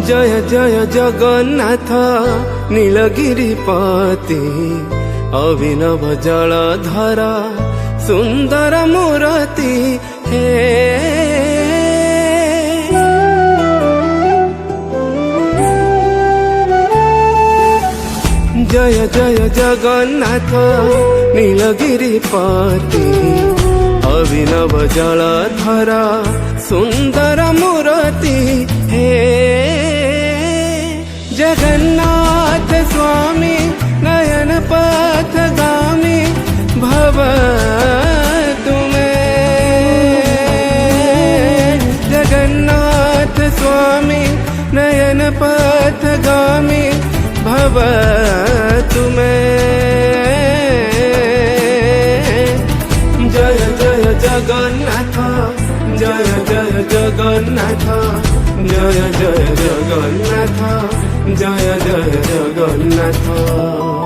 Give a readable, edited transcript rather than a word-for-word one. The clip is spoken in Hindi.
जय जय जगन्नाथ नीलगिरिपति अभिनव जलधर सुंदर मूर्ति हे। जय जय जगन्नाथ नीलगिरिपति अभिनव जलधर सुंदर मूर्ति हे। जगन्नाथ स्वामी नयन पथगामी भव तुम्हें। जगन्नाथ स्वामी नयन पथगामी भव तुम्हें। जय जय जगन्नाथ जय जय जगन्नाथ जय जय जगन्नाथ जय जय जगन्नाथ।